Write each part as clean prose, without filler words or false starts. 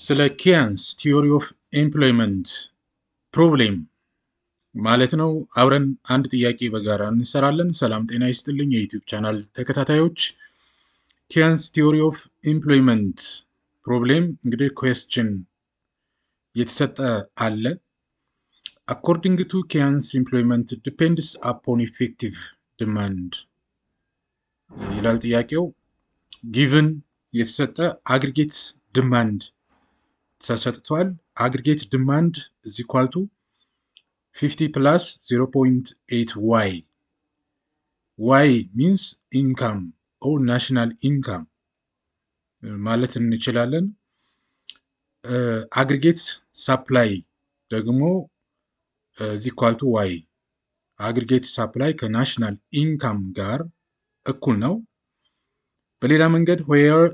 ስለ ኬያንስ ቲዮሪ ኦፍ ኤምፕሎይመንት ፕሮብሌም ማለት ነው። አብረን አንድ ጥያቄ በጋራ እንሰራለን። ሰላም ጤና ይስጥልኝ የዩቲዩብ ቻናል ተከታታዮች። ኬያንስ ቲዮሪ ኦፍ ኤምፕሎይመንት ፕሮብሌም እንግዲህ ኩዌስችን የተሰጠ አለ። አኮርዲንግ ቱ ኬያንስ ኤምፕሎይመንት ዲፔንድስ አፖን ኢፌክቲቭ ዲማንድ ይላል ጥያቄው። ጊቭን የተሰጠ አግሪጌት ዲማንድ ተሰጥቷል። አግሪጌት ዲማንድ is equal to 50 plus 0.8 y. y means income or national income ማለት እንችላለን። አግሪጌት ሰፕላይ ደግሞ is equal to y. አግሪጌት ሰፕላይ ከናሽናል ኢንካም ጋር እኩል ነው። በሌላ መንገድ where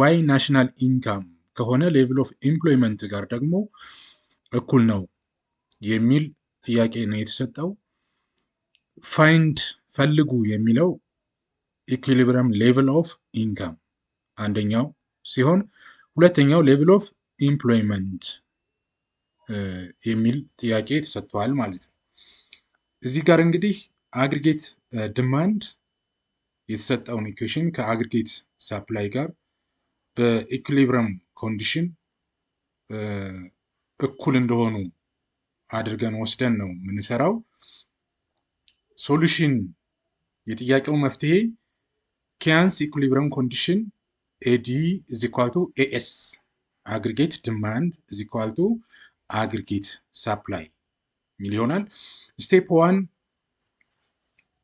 y ናሽናል ኢንካም ከሆነ ሌቭል ኦፍ ኤምፕሎይመንት ጋር ደግሞ እኩል ነው የሚል ጥያቄ ነው የተሰጠው። ፋይንድ ፈልጉ የሚለው ኢኩሊብሪየም ሌቭል ኦፍ ኢንካም አንደኛው ሲሆን ሁለተኛው ሌቭል ኦፍ ኤምፕሎይመንት የሚል ጥያቄ ተሰጥቷል ማለት ነው። እዚህ ጋር እንግዲህ አግሪጌት ዲማንድ የተሰጠውን ኢኩዌሽን ከአግሪጌት ሳፕላይ ጋር በኢኩሊብሪየም ኮንዲሽን እኩል እንደሆኑ አድርገን ወስደን ነው የምንሰራው። ሶሉሽን የጥያቄው መፍትሄ ኬያንስ ኢኩሊብሪየም ኮንዲሽን ኤዲ is equal to ኤኤስ አግሪጌት ዲማንድ is equal to አግሪጌት ሳፕላይ የሚል ይሆናል። ስቴፕ 1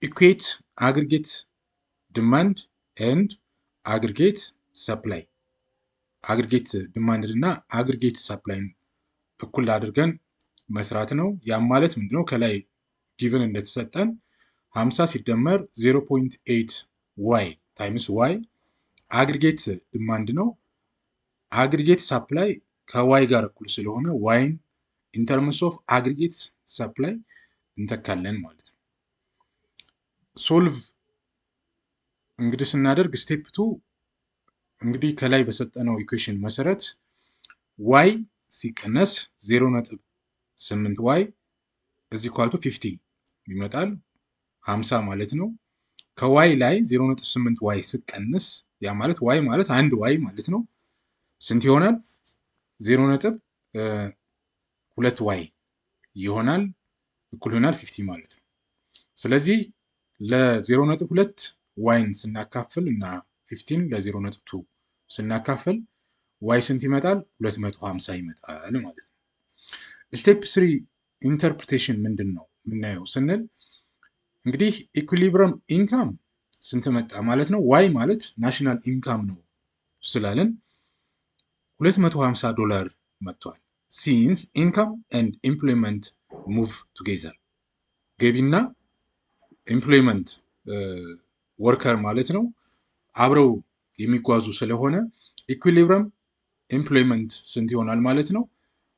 ኢኩዌት አግሪጌት ዲማንድ ኤንድ አግሪጌት ሰፕላይ። አግሪጌት ዲማንድ እና አግሪጌት ሰፕላይን እኩል አድርገን መስራት ነው። ያም ማለት ምንድነው? ከላይ ጊቭን እንደተሰጠን 50 ሲደመር 0.8 ዋይ ታይምስ ዋይ አግሪጌት ዲማንድ ነው። አግሪጌት ሰፕላይ ከዋይ ጋር እኩል ስለሆነ ዋይን ኢን ተርምስ ኦፍ አግሪጌት ሰፕላይ እንተካለን ማለት ነው። ሶልቭ እንግዲህ ስናደርግ ስቴፕ 2 እንግዲህ ከላይ በሰጠነው ኢኩዌሽን መሰረት ዋይ ሲቀነስ 0.8 ዋይ is equal to 50 ይመጣል 50 ማለት ነው። ከዋይ ላይ 0.8 ዋይ ስቀንስ ያ ማለት ዋይ ማለት አንድ ዋይ ማለት ነው። ስንት ይሆናል? 0.2 ዋይ ይሆናል እኩል ይሆናል 50 ማለት ነው። ስለዚህ ለ0.2 ዋይን ስናካፍል እና 15 ለ0.2 ስናካፍል ዋይ ስንት ይመጣል? 250 ይመጣል ማለት ነው። ስቴፕ 3 ኢንተርፕሪቴሽን ምንድን ነው የምናየው ስንል እንግዲህ ኢኩሊብሪየም ኢንካም ስንት መጣ ማለት ነው። ዋይ ማለት ናሽናል ኢንካም ነው ስላለን $250 መጥቷል። ሲንስ ኢንካም ኤንድ ኤምፕሎይመንት ሙቭ ቱጌዘር ገቢና ኤምፕሎይመንት ወርከር ማለት ነው አብረው የሚጓዙ ስለሆነ ኢኩሊብሪየም ኤምፕሎይመንት ስንት ይሆናል ማለት ነው?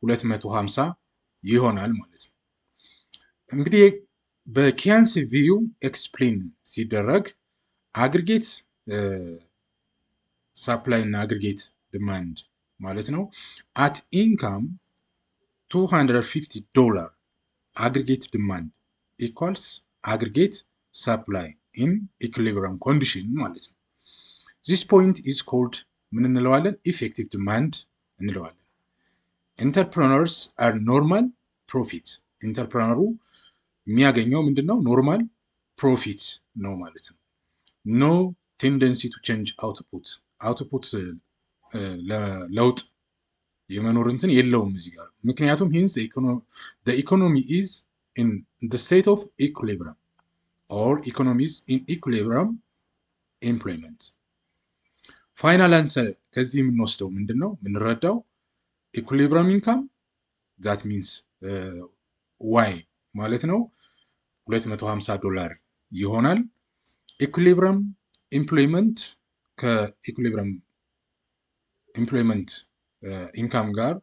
250 ይሆናል ማለት ነው። እንግዲህ በኬያንስ ቪው ኤክስፕሌን ሲደረግ አግሪጌት ሳፕላይ እና አግሪጌት ዲማንድ ማለት ነው አት ኢንካም $250 አግሪጌት ዲማንድ ኢኳልስ አግሪጌት ሳፕላይ ኢን ኢኩሊብሪየም ኮንዲሽን ማለት ነው። ዚስ ፖይንት ኢዝ ኮልድ ምን እንለዋለን? ኢፌክቲቭ ዲማንድ እንለዋለን። ኢንተርፕረነርስ አር ኖርማል ፕሮፊት። ኢንተርፕረነሩ የሚያገኘው ምንድነው? ኖርማል ፕሮፊት ነው ማለት ነው። ኖ ቴንደንሲ ቱ ቼንጅ አውትፑት። አውትፑት ለውጥ የመኖር እንትን የለውም እዚህ ጋር ምክንያቱም ሂንስ ኢኮኖሚ ኢዝ ኢን ስቴት ኦፍ ኢኩሊብሪየም ኦር ኢኮኖሚ ኢዝ ኢን ኢኩሊብሪየም ኤምፕሎይመንት። ፋይናል አንሰር ከዚህ የምንወስደው ምንድን ነው? የምንረዳው ኢኩሊብሪየም ኢንካም ዛት ሚንስ ዋይ ማለት ነው $250 ይሆናል። ኢኩሊብሪየም ኤምፕሎይመንት ከኢኩሊብሪየም ኤምፕሎይመንት ኢንካም ጋር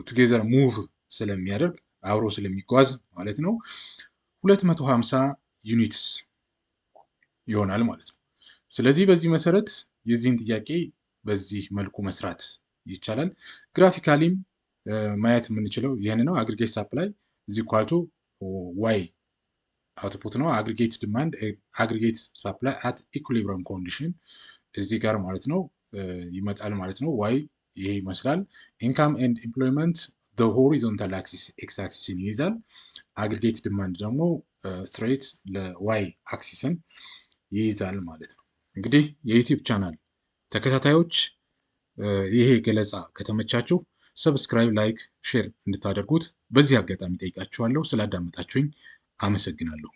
ቱጌዘር ሙቭ ስለሚያደርግ አብሮ ስለሚጓዝ ማለት ነው 250 ዩኒትስ ይሆናል ማለት ነው። ስለዚህ በዚህ መሰረት የዚህን ጥያቄ በዚህ መልኩ መስራት ይቻላል። ግራፊካሊም ማየት የምንችለው ይህን ነው። አግሪጌት ሳፕላይ ኢዝ ኢኳል ቱ ዋይ አውትፑት ነው። አግሪጌት ዲማንድ አግሪጌት ሳፕላይ አት ኢኩሊብረም ኮንዲሽን እዚህ ጋር ማለት ነው ይመጣል ማለት ነው። ዋይ ይሄ ይመስላል። ኢንካም ኤንድ ኤምፕሎይመንት ሆሪዞንታል አክሲስ ኤክስ አክሲስን ይይዛል። አግሪጌት ዲማንድ ደግሞ ስትሬት ለዋይ አክሲስን ይይዛል ማለት ነው። እንግዲህ የዩቲዩብ ቻናል ተከታታዮች ይሄ ገለጻ ከተመቻችሁ ሰብስክራይብ፣ ላይክ፣ ሼር እንድታደርጉት በዚህ አጋጣሚ ጠይቃችኋለሁ። ስላዳመጣችሁኝ አመሰግናለሁ።